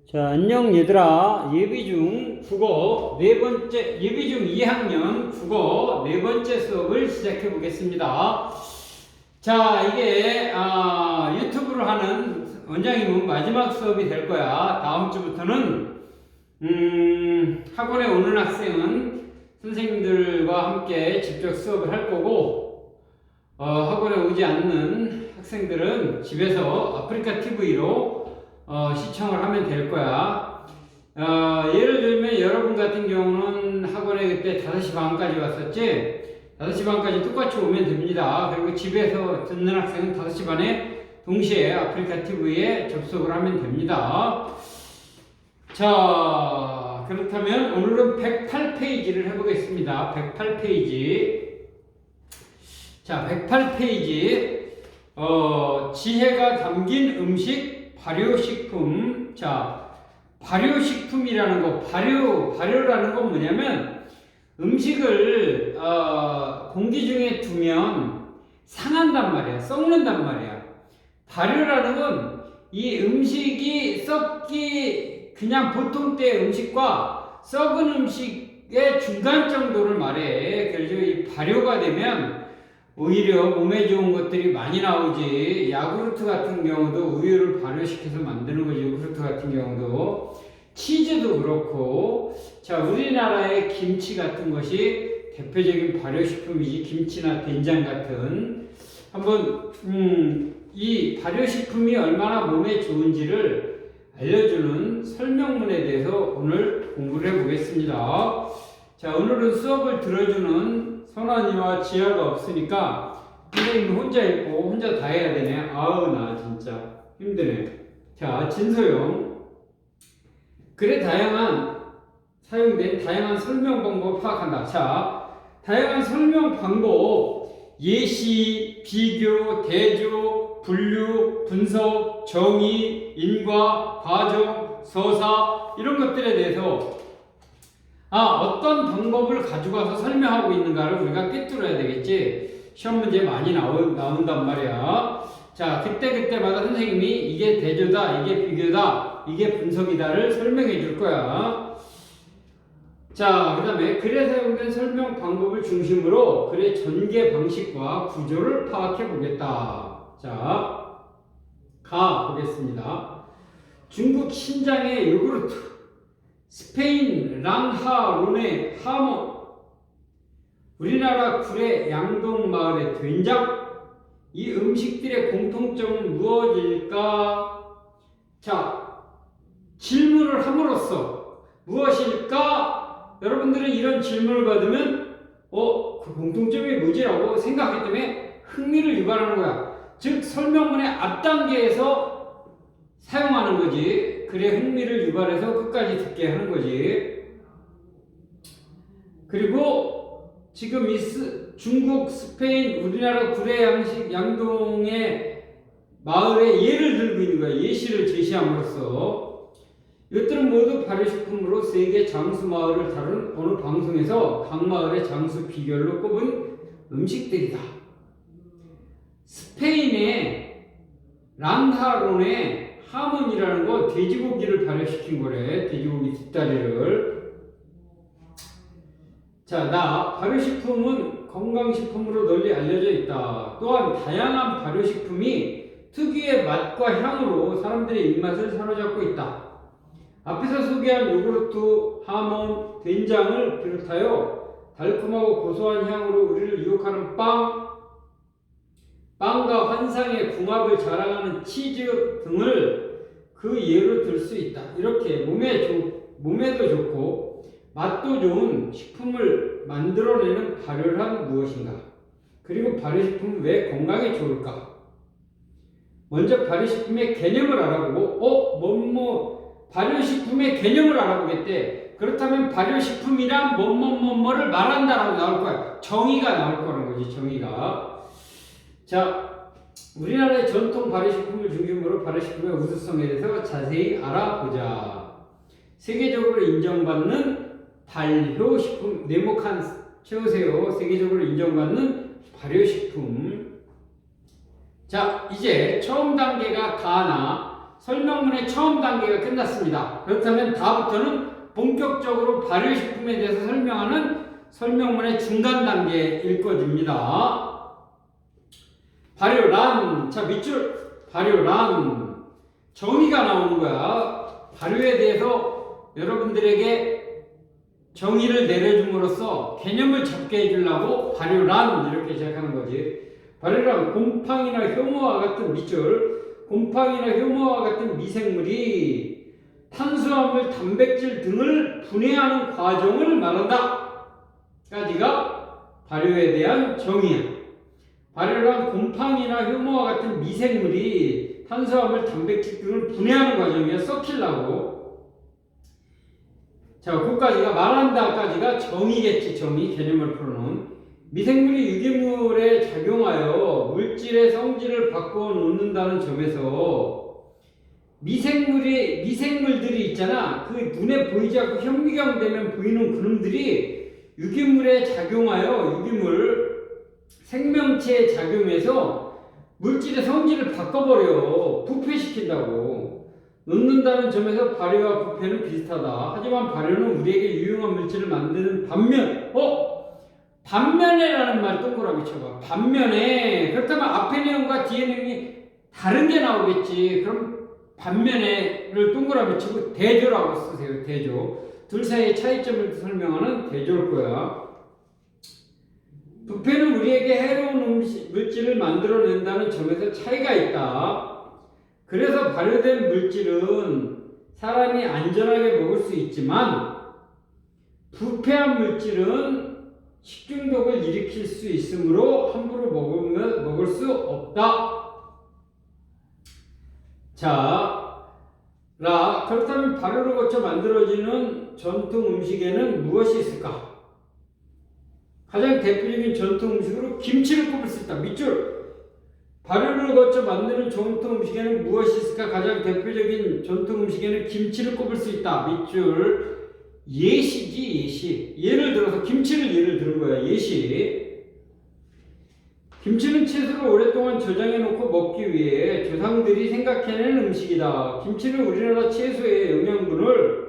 자, 안녕 얘들아. 예비중 국어 네 번째, 예비중 2학년 국어 네 번째 수업을 시작해 보겠습니다. 자, 이게 유튜브로 하는 원장님은 마지막 수업이 될 거야. 다음 주부터는 학원에 오는 학생은 선생님들과 함께 직접 수업을 할 거고, 학원에 오지 않는 학생들은 집에서 아프리카 TV로 시청을 하면 될 거야. 예를 들면 여러분 같은 경우는 학원에 그때 5시 반까지 왔었지? 5시 반까지 똑같이 오면 됩니다. 그리고 집에서 듣는 학생은 5시 반에 동시에 아프리카 TV에 접속을 하면 됩니다. 자, 그렇다면 오늘은 108페이지를 해보겠습니다. 108페이지. 자, 108페이지. 지혜가 담긴 음식 발효식품. 자, 발효식품이라는 거, 발효라는 건 뭐냐면 음식을 공기 중에 두면 상한단 말이야. 썩는단 말이야. 발효라는 건 이 음식이 그냥 보통 때 음식과 썩은 음식의 중간 정도를 말해. 그래서 이 발효가 되면 오히려 몸에 좋은 것들이 많이 나오지. 야구르트 같은 경우도 우유를 발효시켜서 만드는 거지. 요구르트 같은 경우도. 치즈도 그렇고. 자, 우리나라의 김치 같은 것이 대표적인 발효식품이지. 김치나 된장 같은. 한번 이 발효식품이 얼마나 몸에 좋은지를 알려주는 설명문에 대해서 오늘 공부를 해보겠습니다. 자, 오늘은 수업을 들어주는 선환이와 지아가 없으니까 선생님이 혼자 읽고 혼자 다 해야 되네. 아우, 나 진짜 힘드네. 자, 진소영. 글에 사용된 다양한 설명 방법 파악한다. 자, 다양한 설명 방법, 예시, 비교, 대조, 분류, 분석, 정의, 인과, 과정, 서사 이런 것들에 대해서 어떤 방법을 가져가서 설명하고 있는가를 우리가 꿰뚫어야 되겠지. 시험 문제 많이 나온단 말이야. 자, 그때마다 선생님이 이게 대조다, 이게 비교다, 이게 분석이다를 설명해 줄 거야. 자, 그 다음에 글에 사용된 설명 방법을 중심으로 글의 전개 방식과 구조를 파악해 보겠다. 자, 보겠습니다. 중국 신장의 요구르트, 스페인 랑하론의 하몬, 우리나라 구례 양동마을의 된장. 이 음식들의 공통점은 무엇일까? 자, 질문을 함으로써 무엇일까? 여러분들은 이런 질문을 받으면 그 공통점이 뭐지라고 생각하기 때문에 흥미를 유발하는 거야. 즉 설명문의 앞단계에서 사용하는 거지. 그래, 흥미를 유발해서 끝까지 듣게 하는 거지. 그리고 지금 중국, 스페인, 우리나라 구례 양동의 마을의 예를 들고 있는 거야. 예시를 제시함으로써 이것들은 모두 발효식품으로 세계 장수 마을을 다룬 어느 방송에서 각 마을의 장수 비결로 꼽은 음식들이다. 스페인의 랑하론의 하몬이라는 거 돼지고기를 발효시킨 거래. 돼지고기 뒷다리를. 자, 발효식품은 건강식품으로 널리 알려져 있다. 또한 다양한 발효식품이 특유의 맛과 향으로 사람들의 입맛을 사로잡고 있다. 앞에서 소개한 요구르트, 하몬, 된장을 비롯하여 달콤하고 고소한 향으로 우리를 유혹하는 빵과 환상의 궁합을 자랑하는 치즈 등을 그 예로 들 수 있다. 이렇게 몸에도 좋고 맛도 좋은 식품을 만들어내는 발효란 무엇인가? 그리고 발효식품은 왜 건강에 좋을까? 먼저 발효식품의 개념을 알아보고 발효식품의 개념을 알아보겠대. 그렇다면 발효식품이란 뭐를 말한다라고 나올 거야. 정의가 나올 거라는 거지. 정의가. 자, 우리나라의 전통 발효식품을 중심으로 발효식품의 우수성에 대해서 자세히 알아보자. 세계적으로 인정받는 발효식품, 네모칸 채우세요. 세계적으로 인정받는 발효식품. 자, 이제 처음 단계가 가나, 설명문의 처음 단계가 끝났습니다. 그렇다면 다음부터는 본격적으로 발효식품에 대해서 설명하는 설명문의 중간 단계일 것입니다. 발효란, 자 밑줄 발효란 정의가 나오는 거야. 발효에 대해서 여러분들에게 정의를 내려줌으로써 개념을 잡게 해주려고 발효란 이렇게 시작하는 거지. 발효란 곰팡이나 효모와 같은 밑줄, 곰팡이나 효모와 같은 미생물이 탄수화물, 단백질 등을 분해하는 과정을 말한다. 까지가 발효에 대한 정의야. 발효란 곰팡이나 효모와 같은 미생물이 탄수화물, 단백질 등을 분해하는 과정이야. 썩히려고. 자, 그까지가 말한다까지가 정의겠지. 정의, 개념을 풀어놓은. 미생물이 유기물에 작용하여 물질의 성질을 바꿔 놓는다는 점에서 미생물들이 있잖아. 그 눈에 보이지 않고 현미경되면 보이는 그놈들이 유기물에 작용하여 유기물 생명체에 작용해서 물질의 성질을 바꿔버려. 부패시킨다고. 놓는다는 점에서 발효와 부패는 비슷하다. 하지만 발효는 우리에게 유용한 물질을 만드는 반면에라는 말 동그라미 쳐봐. 반면에. 그렇다면 앞에 내용과 뒤에 내용이 다른 게 나오겠지. 그럼 반면에를 동그라미 치고 대조라고 쓰세요. 대조. 둘 사이의 차이점을 설명하는 대조일 거야. 부패는 우리에게 해로운 물질을 만들어낸다는 점에서 차이가 있다. 그래서 발효된 물질은 사람이 안전하게 먹을 수 있지만 부패한 물질은 식중독을 일으킬 수 있으므로 함부로 먹을 수 없다. 자, 그렇다면 발효를 거쳐 만들어지는 전통 음식에는 무엇이 있을까? 가장 대표적인 전통 음식으로 김치를 꼽을 수 있다. 밑줄. 발효를 거쳐 만드는 전통 음식에는 무엇이 있을까? 가장 대표적인 전통 음식에는 김치를 꼽을 수 있다. 밑줄. 예시지, 예시. 예를 들어서 김치를 예를 들은 거야. 예시. 김치는 채소를 오랫동안 저장해 놓고 먹기 위해 조상들이 생각해낸 음식이다. 김치는 우리나라 채소의 영양분을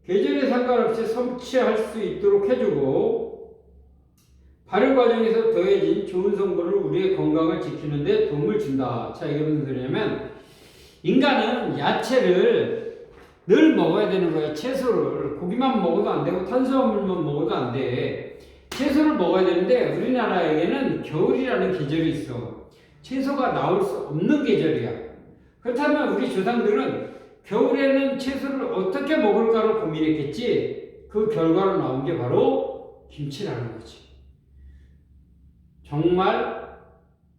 계절에 상관없이 섭취할 수 있도록 해주고 발효 과정에서 더해진 좋은 성분을 우리의 건강을 지키는 데 도움을 준다. 자, 이게 무슨 소리냐면 인간은 야채를 늘 먹어야 되는 거야. 채소를. 고기만 먹어도 안 되고 탄수화물만 먹어도 안 돼. 채소를 먹어야 되는데 우리나라에게는 겨울이라는 계절이 있어. 채소가 나올 수 없는 계절이야. 그렇다면 우리 조상들은 겨울에는 채소를 어떻게 먹을까를 고민했겠지. 그 결과로 나온 게 바로 김치라는 거지. 정말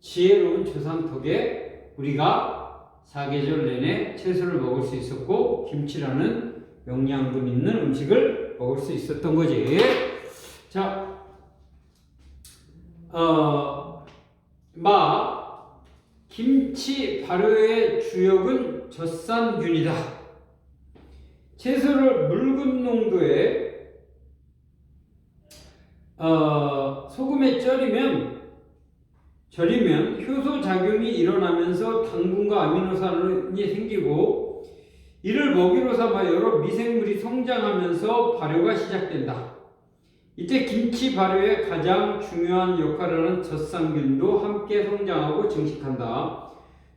지혜로운 조상 덕에 우리가 사계절 내내 채소를 먹을 수 있었고 김치라는 영양분 있는 음식을 먹을 수 있었던 거지. 자, 김치 발효의 주역은 젖산균이다. 채소를 묽은 농도의 소금에 절이면 효소 작용이 일어나면서 당분과 아미노산이 생기고 이를 먹이로 삼아 여러 미생물이 성장하면서 발효가 시작된다. 이때 김치 발효에 가장 중요한 역할을 하는 젖산균도 함께 성장하고 증식한다.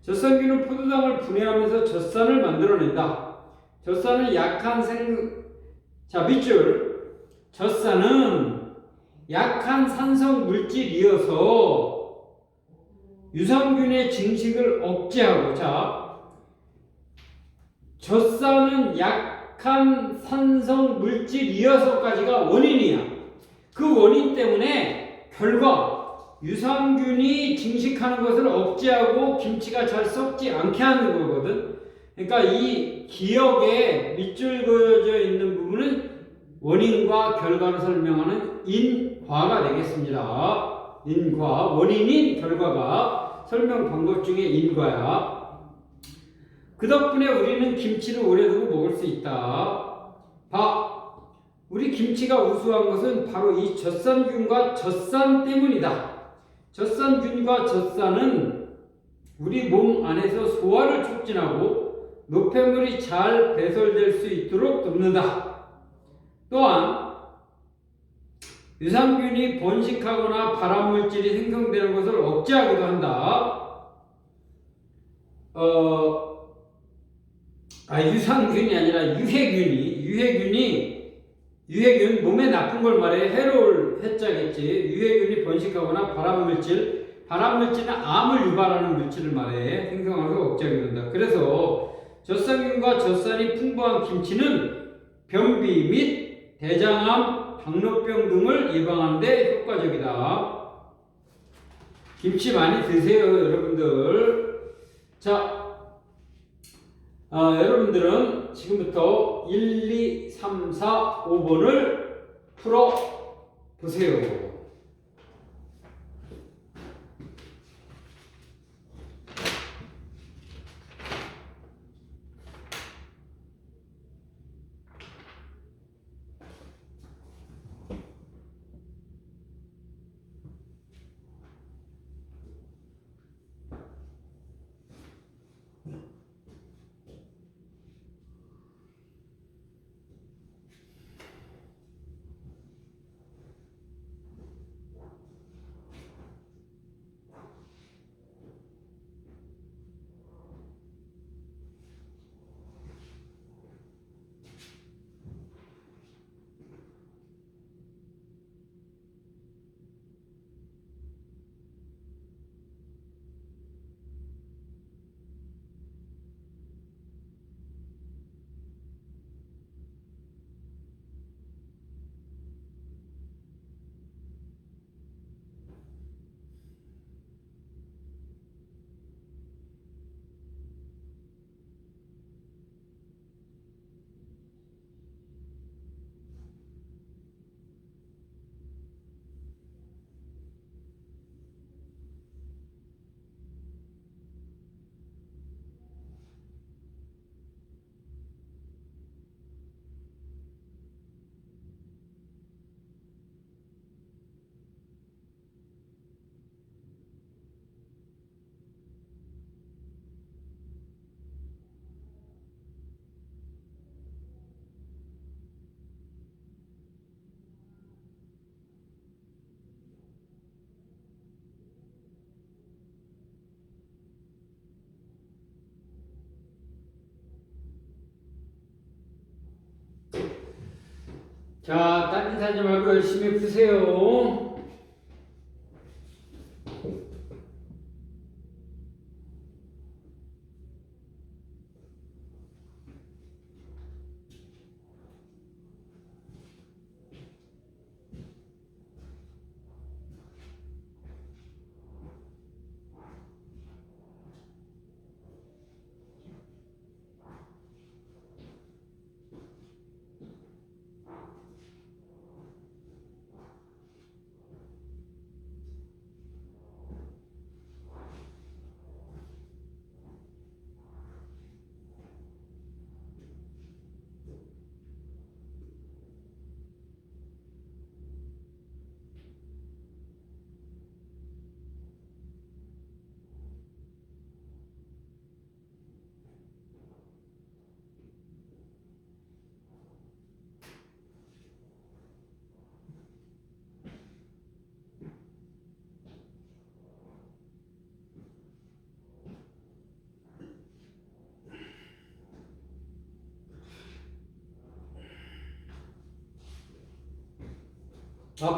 젖산균은 포도당을 분해하면서 젖산을 만들어낸다. 젖산은 밑줄. 젖산은 약한 산성 물질이어서 유산균의 증식을 억제하고, 젖산은 약한 산성 물질이어서까지가 원인이야. 그 원인 때문에 결과 유산균이 증식하는 것을 억제하고 김치가 잘 썩지 않게 하는 거거든. 그러니까 이 기억에 밑줄 그어져 있는 부분은 원인과 결과를 설명하는 인과가 되겠습니다. 인과, 원인인 결과가 설명 방법 중에 인과야. 그 덕분에 우리는 김치를 오래 두고 먹을 수 있다. 우리 김치가 우수한 것은 바로 이 젖산균과 젖산 때문이다. 젖산균과 젖산은 우리 몸 안에서 소화를 촉진하고 노폐물이 잘 배설될 수 있도록 돕는다. 또한 유산균이 번식하거나 발암물질이 생성되는 것을 억제하기도 한다. 유산균이 아니라 유해균 몸에 나쁜 걸 말해. 해로울 해자겠지. 유해균이 번식하거나 발암물질은 암을 유발하는 물질을 말해. 생성하면서 억제하게 된다. 그래서 젖산균과 젖산이 풍부한 김치는 변비 및 대장암, 당뇨병 등을 예방하는 데 효과적이다. 김치 많이 드세요, 여러분들. 자, 여러분들은 지금부터 1, 2, 3, 4, 5번을 풀어 보세요. 자, 딴짓 하지 말고 열심히 푸세요.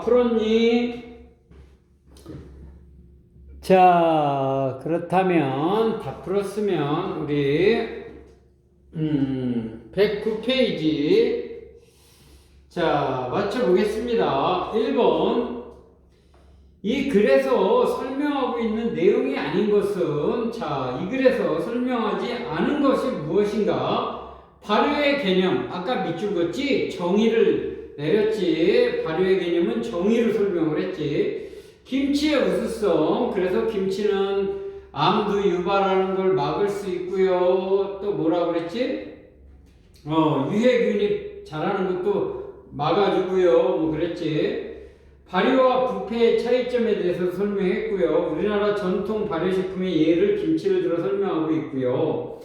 풀었니? 자, 그렇다면 다 풀었으면 우리 109페이지 자, 맞춰보겠습니다. 1번 이 글에서 설명하고 있는 내용이 아닌 것은 자, 이 글에서 설명하지 않은 것이 무엇인가? 발효의 개념, 아까 밑줄 긋지? 정의를 내렸지. 발효의 개념은 정의를 설명을 했지. 김치의 우수성, 그래서 김치는 암도 유발하는 걸 막을 수 있고요. 또 뭐라 그랬지? 유해균이 자라는 것도 막아주고요. 뭐 그랬지. 발효와 부패의 차이점에 대해서 설명했고요. 우리나라 전통 발효식품의 예를 김치를 들어 설명하고 있고요.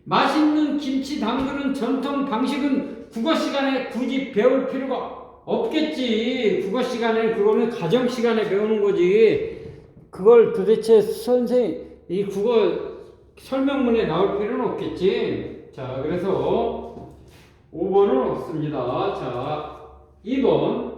맛있는 김치 담그는 전통 방식은 국어 시간에 굳이 배울 필요가 없겠지. 국어 시간에 그거는 가정 시간에 배우는 거지. 그걸 도대체 이 국어 설명문에 나올 필요는 없겠지. 자, 그래서 5번은 없습니다. 자, 2번.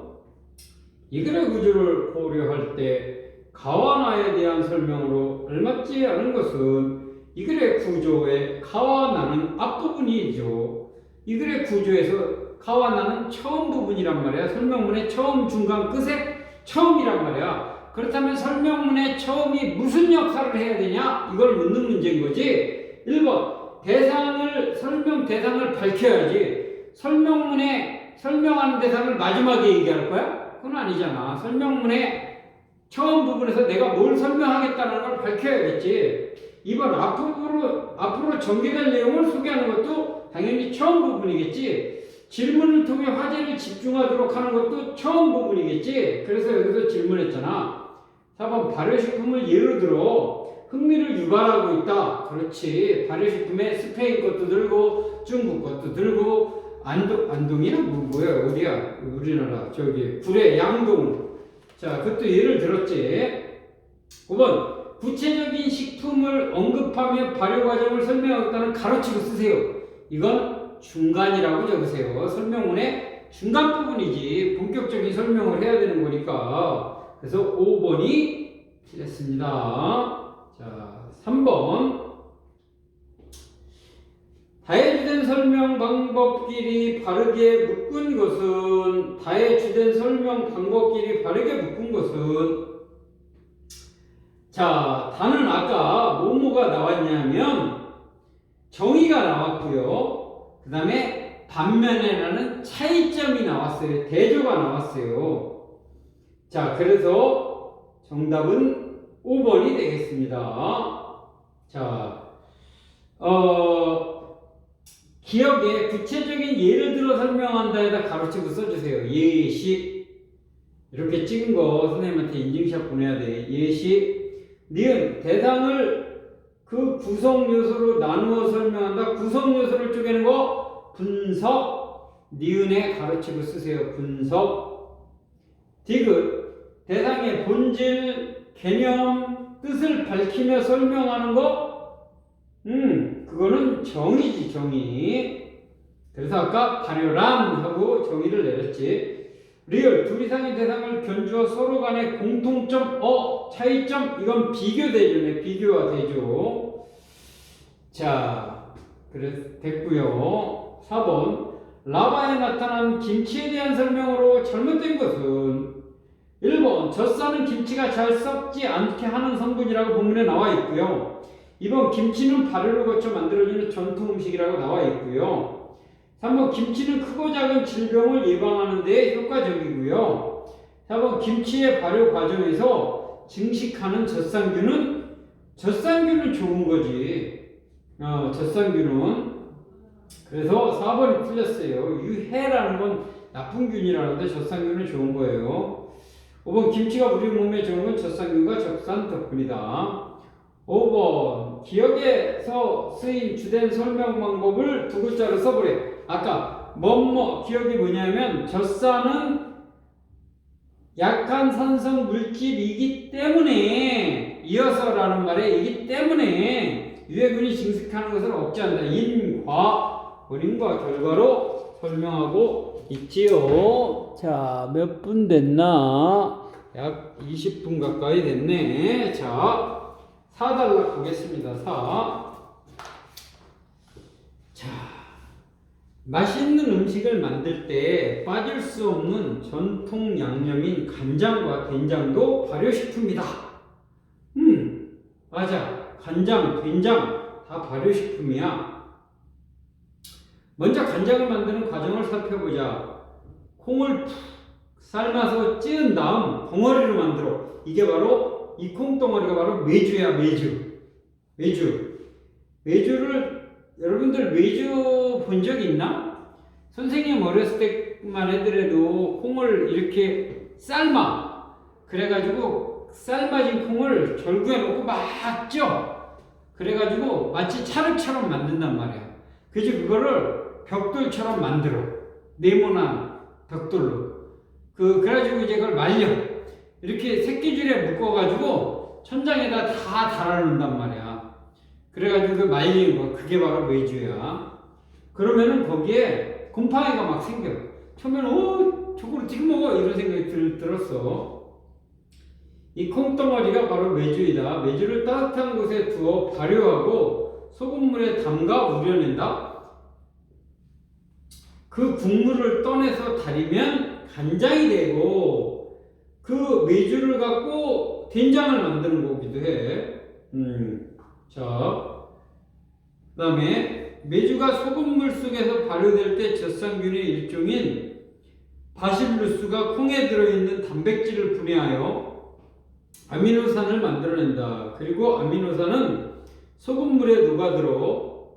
이 글의 구조를 고려할 때 가와 나에 대한 설명으로 알맞지 않은 것은 이 글의 구조에 가와 나는 앞부분이죠. 이 글의 구조에서 가와 나는 처음 부분이란 말이야. 설명문의 처음, 중간, 끝에 처음이란 말이야. 그렇다면 설명문의 처음이 무슨 역할을 해야 되냐? 이걸 묻는 문제인 거지. 1번 설명 대상을 밝혀야지. 설명문에 설명하는 대상을 마지막에 얘기할 거야? 그건 아니잖아. 설명문의 처음 부분에서 내가 뭘 설명하겠다는 걸 밝혀야겠지. 2번 앞으로 전개될 내용을 소개하는 것도 당연히 처음 부분이겠지. 질문을 통해 화제를 집중하도록 하는 것도 처음 부분이겠지. 그래서 여기서 질문했잖아. 4번 발효식품을 예로 들어 흥미를 유발하고 있다. 그렇지. 발효식품에 스페인 것도 들고 중국 것도 들고 안동이는 뭐야? 어디야? 우리나라 저기 구례 양동. 자, 그것도 예를 들었지. 5번 구체적인 식품을 언급하며 발효 과정을 설명하겠다는 가로치고 쓰세요. 이건 중간이라고 적으세요. 설명문의 중간 부분이지 본격적인 설명을 해야 되는 거니까. 그래서 5번이 틀렸습니다. 자, 3번 다의 주된 설명 방법끼리 바르게 묶은 것은 자, 다는 아까 뭐뭐가 나왔냐면 정의가 나왔고요. 그 다음에 반면에라는 차이점이 나왔어요. 대조가 나왔어요. 자, 그래서 정답은 5번이 되겠습니다. 자, 기억에 구체적인 예를 들어 설명한다에다 가로치고 써주세요. 예시. 이렇게 찍은 거 선생님한테 인증샷 보내야 돼. 예시. 니은 대상을 그 구성 요소로 나누어 설명한다. 구성 요소를 쪼개는 거 분석. 니은에 가로치고 쓰세요. 분석. 디귿. 대상의 본질, 개념, 뜻을 밝히며 설명하는 거. 그거는 정의지, 정의. 그래서 아까 발효란 하고 정의를 내렸지. 리얼, 둘 이상의 대상을 견주어 서로 간의 공통점, 차이점, 이건 비교 대조네. 비교와 대조. 자, 그래서 됐고요. 4번 라바에 나타난 김치에 대한 설명으로 잘못된 것은 1번 젖사는 김치가 잘 썩지 않게 하는 성분이라고 본문에 나와 있고요. 2번 김치는 발효를 거쳐 만들어지는 전통 음식이라고 나와 있고요. 3번 김치는 크고 작은 질병을 예방하는 데 효과적이고요. 4번 김치의 발효 과정에서 증식하는 젖산균은 좋은 거지. 젖산균은. 그래서 4번이 틀렸어요. 유해라는 건 나쁜 균이라는데 젖산균은 좋은 거예요. 5번 김치가 우리 몸에 좋은 건 젖산균과 젖산 덕분이다. 5번 기억에서 쓰인 주된 설명 방법을 두 글자로 써보래. 아까 기억이 뭐냐면 젖산은 약한 산성 물질이기 때문에 이어서라는 말에 유해균이 증식하는 것을 억제한다. 원인과 결과로 설명하고 있지요. 자, 몇 분 됐나? 약 20분 가까이 됐네. 자, 4달락 보겠습니다. 4. 자, 맛있는 음식을 만들 때 빠질 수 없는 전통 양념인 간장과 된장도 발효식품이다. 맞아. 간장, 된장 다 발효식품이야. 먼저 간장을 만드는 과정을 살펴보자. 콩을 푹 삶아서 찌은 다음 덩어리로 만들어. 이게 바로 이 콩덩어리가 바로 메주야. 메주를 여러분들 메주 본 적 있나? 선생님 어렸을 때만 해더라도 콩을 이렇게 삶아. 그래가지고 삶아진 콩을 절구해 놓고 막 쪄. 그래가지고 마치 찰흙처럼 만든단 말이야. 그래서 그거를 벽돌처럼 만들어. 네모난 벽돌로. 그래가지고 이제 그걸 말려. 이렇게 새끼줄에 묶어가지고 천장에다 다 달아놓는단 말이야. 그래가지고 그 말리는 거, 그게 바로 메주야. 그러면은 거기에 곰팡이가 막 생겨. 처음에는 저걸 어떻게 먹어? 이런 생각이 들었어. 이 콩덩어리가 바로 메주이다. 메주를 따뜻한 곳에 두어 발효하고 소금물에 담가 우려낸다. 그 국물을 떠내서 달이면 간장이 되고 그 메주를 갖고 된장을 만드는 거기도 해. 자, 그 다음에 메주가 소금물 속에서 발효될 때 젖산균의 일종인 바실루스가 콩에 들어있는 단백질을 분해하여 아미노산을 만들어낸다. 그리고 아미노산은 소금물에 녹아들어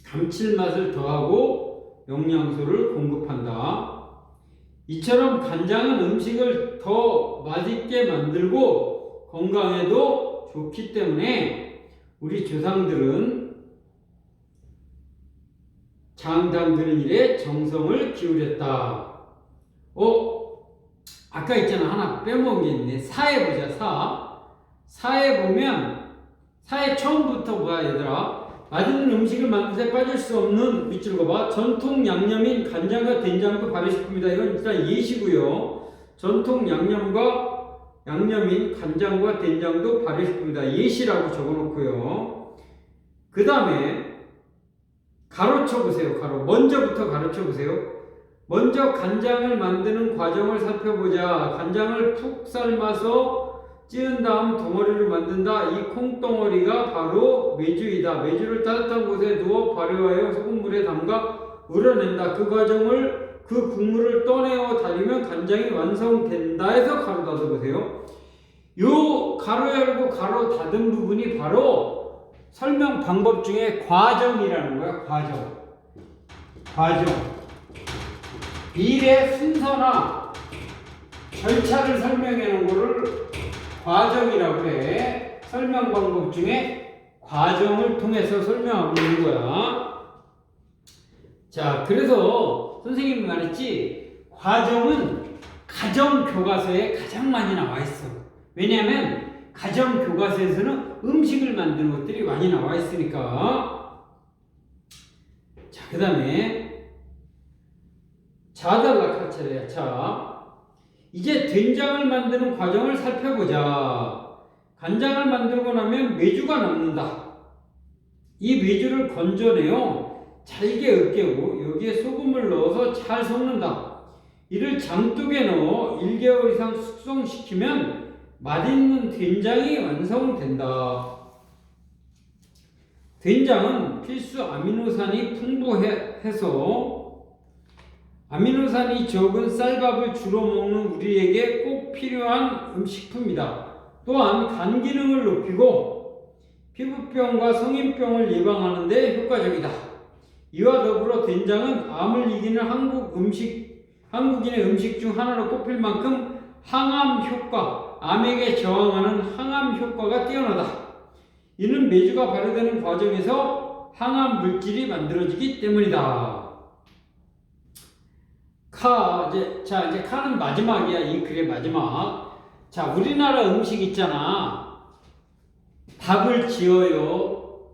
감칠맛을 더하고 영양소를 공급한다. 이처럼 간장은 음식을 더 맛있게 만들고 건강에도 좋기 때문에 우리 조상들은 장 담그는 일에 정성을 기울였다. 아까 있잖아. 하나 빼먹은 게 있네. 사에 보자. 사에 보면 사에 처음부터 뭐야 얘들아. 맛있는 음식을 만드는데 빠질 수 없는 밑줄 거봐. 전통 양념인 간장과 된장도 발효식품이다. 이건 일단 예시고요. 전통 양념인 간장과 된장도 발효식품이다. 예시라고 적어놓고요. 그 다음에 가로쳐 보세요. 먼저부터 가로쳐 보세요. 먼저 간장을 만드는 과정을 살펴보자. 간장을 푹 삶아서 찌은 다음 덩어리를 만든다. 이 콩덩어리가 바로 메주이다. 메주를 따뜻한 곳에 누워 발효하여 소금물에 담가 우려낸다. 그 과정을 그 국물을 떠내어 달이면 간장이 완성된다 해서 가로 닫아보세요. 요 가로 열고 가로 닫은 부분이 바로 설명 방법 중에 과정이라는 거야. 과정. 일의 순서나 절차를 설명해 놓은 거를 과정이라고 해. 설명 방법 중에 과정을 통해서 설명하고 있는 거야. 자, 그래서 선생님이 말했지, 과정은 가정 교과서에 가장 많이 나와 있어. 왜냐하면 가정 교과서에서는 음식을 만드는 것들이 많이 나와 있으니까. 자, 그 다음에 자달락할 차례야. 자, 이제 된장을 만드는 과정을 살펴보자. 간장을 만들고 나면 메주가 남는다. 이 메주를 건져내어 잘게 으깨고 여기에 소금을 넣어서 잘 섞는다. 이를 장독에 넣어 1개월 이상 숙성시키면 맛있는 된장이 완성된다. 된장은 필수 아미노산이 풍부해서 아미노산이 적은 쌀밥을 주로 먹는 우리에게 꼭 필요한 식품이다. 또한 간 기능을 높이고 피부병과 성인병을 예방하는 데 효과적이다. 이와 더불어 된장은 암을 이기는 한국인의 음식 중 하나로 꼽힐 만큼 항암 효과, 암에게 저항하는 항암 효과가 뛰어나다. 이는 메주가 발효되는 과정에서 항암 물질이 만들어지기 때문이다. 이제 카는 마지막이야. 이 글의 마지막. 자, 우리나라 음식 있잖아. 밥을 지어요.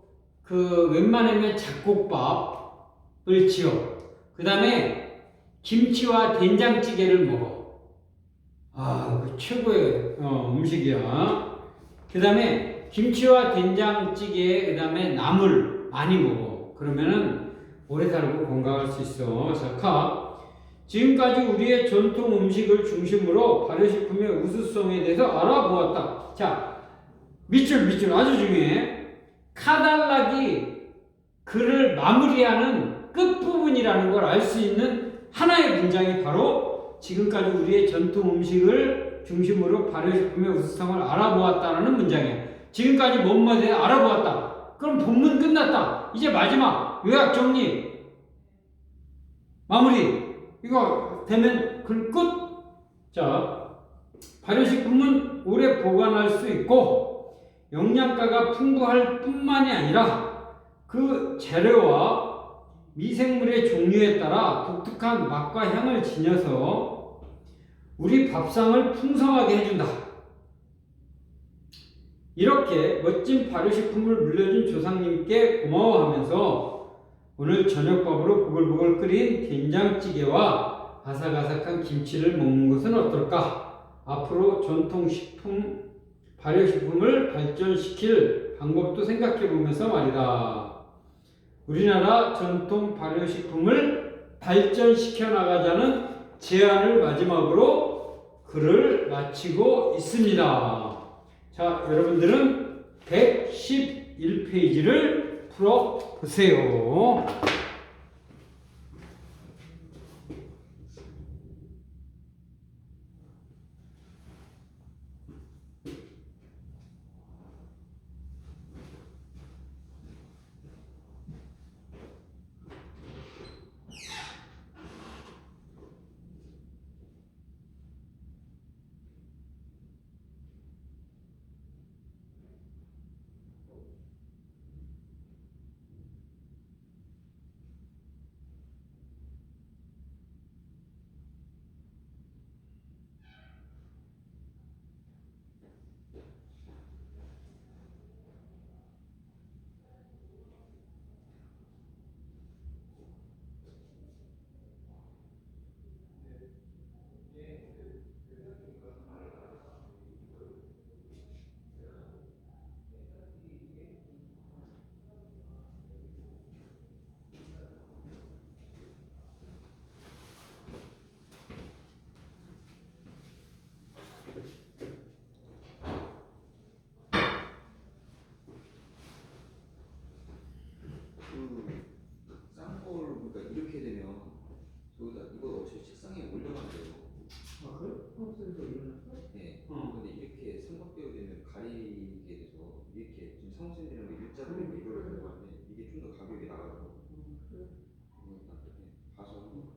웬만하면 잡곡밥을 지어. 그 다음에 김치와 된장찌개를 먹어. 그 최고의 음식이야. 그 다음에 김치와 된장찌개, 그 다음에 나물 많이 먹어. 그러면은 오래 살고 건강할 수 있어. 자, 지금까지 우리의 전통 음식을 중심으로 발효식품의 우수성에 대해서 알아보았다. 자, 밑줄 아주 중요해. 카달락이 글을 마무리하는 끝부분이라는 걸 알 수 있는 하나의 문장이 바로 지금까지 우리의 전통 음식을 중심으로 발효식품의 우수성을 알아보았다라는 문장이야. 지금까지 뭐뭐에 대해 알아보았다. 그럼 본문 끝났다. 이제 마지막 요약 정리 마무리. 이거 되면 글 끝. 자, 발효식품은 오래 보관할 수 있고 영양가가 풍부할 뿐만이 아니라 그 재료와 미생물의 종류에 따라 독특한 맛과 향을 지녀서 우리 밥상을 풍성하게 해준다. 이렇게 멋진 발효식품을 물려준 조상님께 고마워하면서 오늘 저녁밥으로 보글보글 끓인 된장찌개와 아삭아삭한 김치를 먹는 것은 어떨까? 앞으로 전통식품, 발효식품을 발전시킬 방법도 생각해 보면서 말이다. 우리나라 전통 발효식품을 발전시켜 나가자는 제안을 마지막으로 글을 마치고 있습니다. 자, 여러분들은 111페이지를 풀어보세요. 쌍꺼를 보니까 이렇게 되면 저기다 이거 어차피 책상에 올려놔도 돼요. 아, 그래? 평소에도 일어났어? 네. 어. 근데 이렇게 삼각대가 되면 가리게 돼서 이렇게 지금 사무실이랑 일자 때문에 이걸 하는 건데 이게 좀 더 가격이 나가더라고. 그래. 나중에 봐서 한번.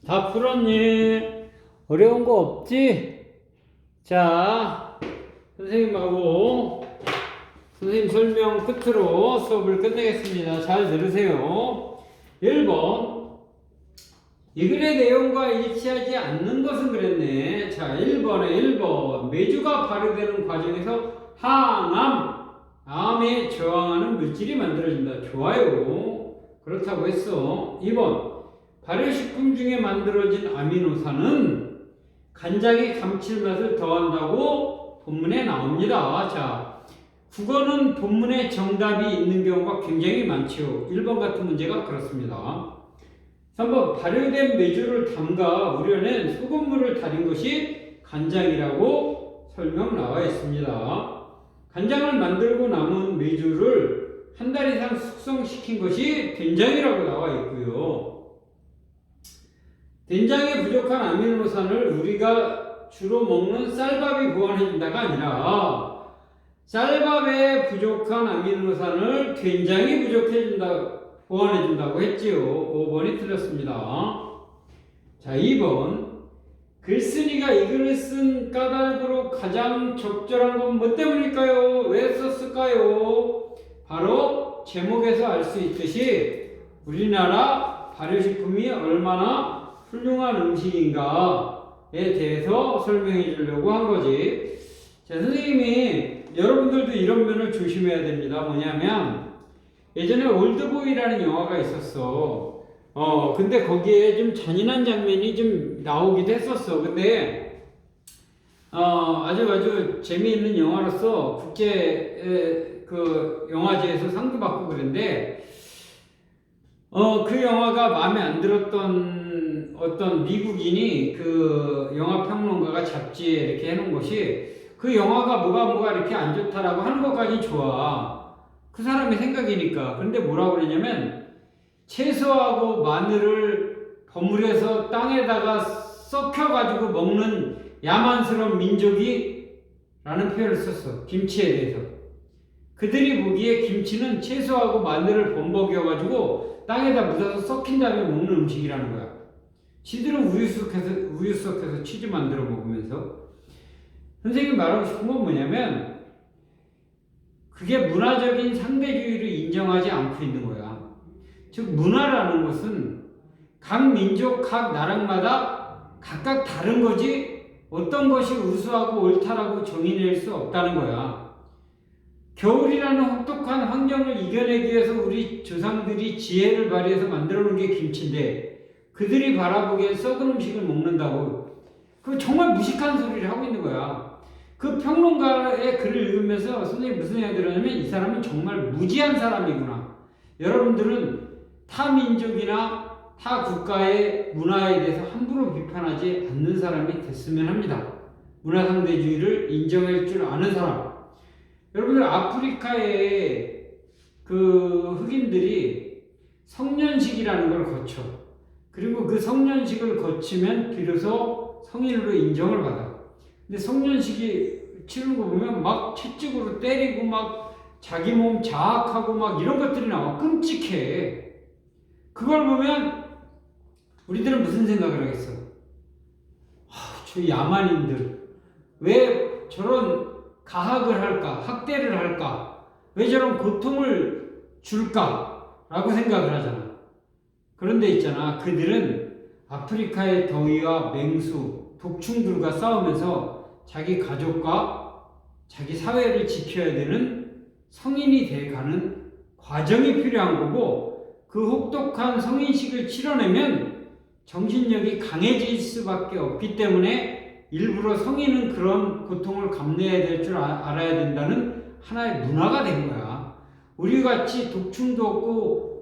다 풀었니? 어려운 거 없지? 자, 선생님하고 선생님 설명 끝으로 수업을 끝내겠습니다. 잘 들으세요. 1번 이 글의 내용과 일치하지 않는 것은 그랬네. 자, 1번. 메주가 발효되는 과정에서 암에 저항하는 물질이 만들어진다. 좋아요. 그렇다고 했어. 2번. 발효식품 중에 만들어진 아미노산은 간장의 감칠맛을 더한다고 본문에 나옵니다. 자, 국어는 본문에 정답이 있는 경우가 굉장히 많죠. 1번 같은 문제가 그렇습니다. 3번. 발효된 메주를 담가 우려낸 소금물을 달인 것이 간장이라고 설명 나와 있습니다. 간장을 만들고 남은 메주를 한 달 이상 숙성시킨 것이 된장이라고 나와 있고요. 된장에 부족한 아미노산을 우리가 주로 먹는 쌀밥이 보완해준다가 아니라 쌀밥에 부족한 아미노산을 된장이 보완해준다고 했지요. 5번이 틀렸습니다. 자, 2번. 글쓴이가 이 글을 쓴 까닭으로 가장 적절한 건 뭐 때문일까요? 왜 썼을까요? 바로 제목에서 알 수 있듯이 우리나라 발효식품이 얼마나 훌륭한 음식인가에 대해서 설명해 주려고 한 거지. 자, 선생님이 여러분들도 이런 면을 조심해야 됩니다. 뭐냐면 예전에 올드보이라는 영화가 있었어. 근데 거기에 좀 잔인한 장면이 좀 나오기도 했었어. 근데 아주 재미있는 영화로서 국제 그 영화제에서 상도 받고 그랬는데 그 영화가 마음에 안 들었던 어떤 미국인이 그 영화 평론가가 잡지에 이렇게 해놓은 것이 그 영화가 뭐가 이렇게 안 좋다라고 하는 것까지 좋아. 그 사람의 생각이니까. 그런데 뭐라고 그러냐면 채소하고 마늘을 버무려서 땅에다가 썩혀가지고 먹는 야만스러운 민족이 라는 표현을 썼어. 김치에 대해서. 그들이 보기에 김치는 채소하고 마늘을 범벅여가지고 땅에다 묻어서 썩힌 다음에 먹는 음식이라는 거야. 지들은 우유 섞여서 치즈 만들어 먹으면서. 선생님이 말하고 싶은 건 뭐냐면 그게 문화적인 상대주의를 인정하지 않고 있는 거야. 즉 문화라는 것은 각 민족, 각 나라마다 각각 다른 거지 어떤 것이 우수하고 옳다라고 정의낼 수 없다는 거야. 겨울이라는 혹독한 환경을 이겨내기 위해서 우리 조상들이 지혜를 발휘해서 만들어 놓은 게 김치인데 그들이 바라보기엔 썩은 음식을 먹는다고 그 정말 무식한 소리를 하고 있는 거야. 그 평론가의 글을 읽으면서 선생님이 무슨 생각이 들었냐면 이 사람은 정말 무지한 사람이구나. 여러분들은 타 민족이나 타 국가의 문화에 대해서 함부로 비판하지 않는 사람이 됐으면 합니다. 문화상대주의를 인정할 줄 아는 사람. 여러분들 아프리카의 그 흑인들이 성년식이라는 걸 거쳐. 그리고 그 성년식을 거치면 비로소 성인으로 인정을 받아. 근데 성년식이 치르는 거 보면 막 채찍으로 때리고 막 자기 몸 자학하고 막 이런 것들이 나와. 끔찍해. 그걸 보면 우리들은 무슨 생각을 하겠어? 저 야만인들 왜 저런 가학을 할까? 학대를 할까? 왜 저런 고통을 줄까? 라고 생각을 하잖아. 그런데 있잖아. 그들은 아프리카의 더위와 맹수, 독충들과 싸우면서 자기 가족과 자기 사회를 지켜야 되는 성인이 돼가는 과정이 필요한 거고 그 혹독한 성인식을 치러내면 정신력이 강해질 수밖에 없기 때문에 일부러 성인은 그런 고통을 감내해야 될 줄 알아야 된다는 하나의 문화가 된 거야. 우리같이 독충도 없고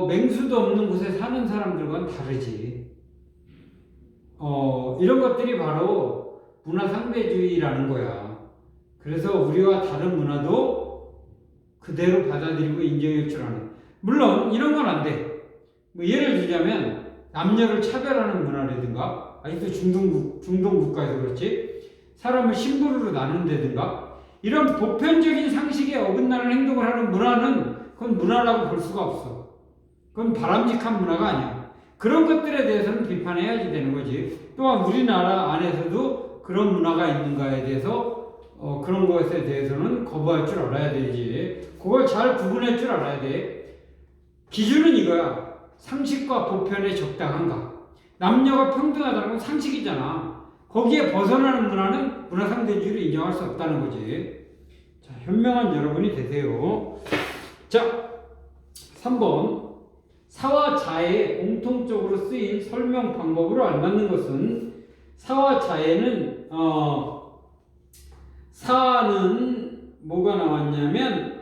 맹수도 없는 곳에 사는 사람들과는 다르지. 이런 것들이 바로 문화 상대주의라는 거야. 그래서 우리와 다른 문화도 그대로 받아들이고 인정할 줄 아는. 물론 이런 건 안 돼. 뭐 예를 들자면 남녀를 차별하는 문화라든가 아직도 중동 국가에서 그렇지 사람을 신부로 나눈다든가 이런 보편적인 상식에 어긋나는 행동을 하는 문화는 그건 문화라고 볼 수가 없어. 그건 바람직한 문화가 아니야. 그런 것들에 대해서는 비판해야지 되는 거지. 또한 우리나라 안에서도 그런 문화가 있는가에 대해서 그런 것에 대해서는 거부할 줄 알아야 되지. 그걸 잘 구분할 줄 알아야 돼. 기준은 이거야. 상식과 보편에 적당한가? 남녀가 평등하다는 건 상식이잖아. 거기에 벗어나는 문화는 문화상대주의를 인정할 수 없다는 거지. 자, 현명한 여러분이 되세요. 자, 3번. 사와 자에 공통적으로 쓰인 설명 방법으로 알맞는 것은 사와 자에는 사는 뭐가 나왔냐면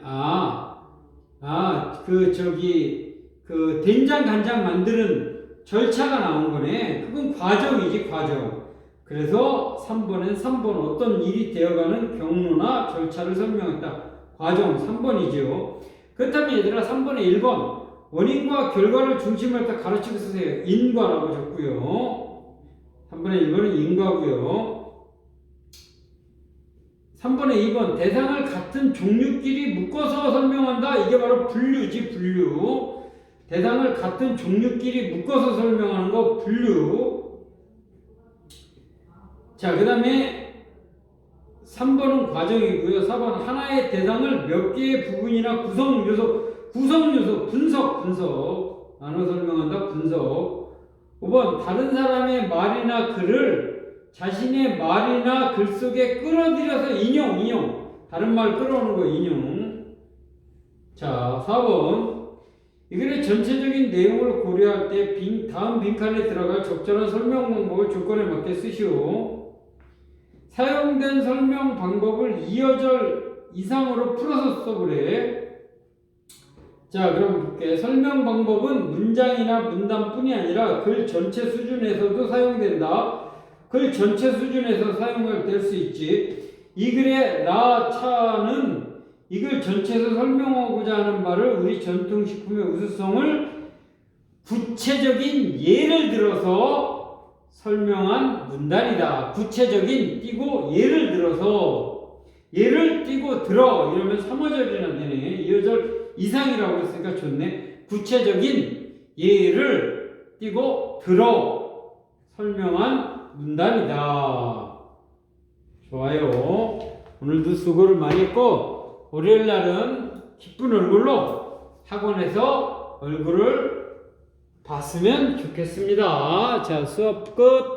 그 된장 간장 만드는 절차가 나온 거네. 그건 과정이지, 과정. 그래서 3번 어떤 일이 되어가는 경로나 절차를 설명했다. 과정 3번이죠. 그렇다면 얘들아 3번에 1번 원인과 결과를 중심으로 딱 가르치고 쓰세요. 인과라고 적고요. 3번에 1번은 인과고요. 3번에 2번 대상을 같은 종류끼리 묶어서 설명한다. 이게 바로 분류지, 분류. 대상을 같은 종류끼리 묶어서 설명하는 거 분류. 자, 그 다음에 3번은 과정이고요. 4번 하나의 대상을 몇 개의 부분이나 구성요소 분석 나눠 설명한다. 분석. 5번 다른 사람의 말이나 글을 자신의 말이나 글 속에 끌어들여서 인용. 다른 말 끌어오는 거 인용. 자, 4번 이 글의 전체적인 내용을 고려할 때 다음 빈칸에 들어갈 적절한 설명 방법을 조건에 맞게 쓰시오. 사용된 설명 방법을 2어절 이상으로 풀어서 써보래. 자, 그럼 볼게. 설명 방법은 문장이나 문단뿐이 아니라 글 전체 수준에서도 사용된다. 글 전체 수준에서 사용을 될 수 있지. 이 글의 라차는 이 글 전체에서 설명하고자 하는 바를 우리 전통식품의 우수성을 구체적인 예를 들어서 설명한 문단이다. 구체적인 띄고 예를 들어서 예를 띄고 들어 이러면 3어절이나 되네. 2어절 이상이라고 했으니까 좋네. 구체적인 예를 띄고 들어 설명한 문단이다. 좋아요. 오늘도 수고를 많이 했고 월요일 날은 기쁜 얼굴로 학원에서 얼굴을 봤으면 좋겠습니다. 자, 수업 끝.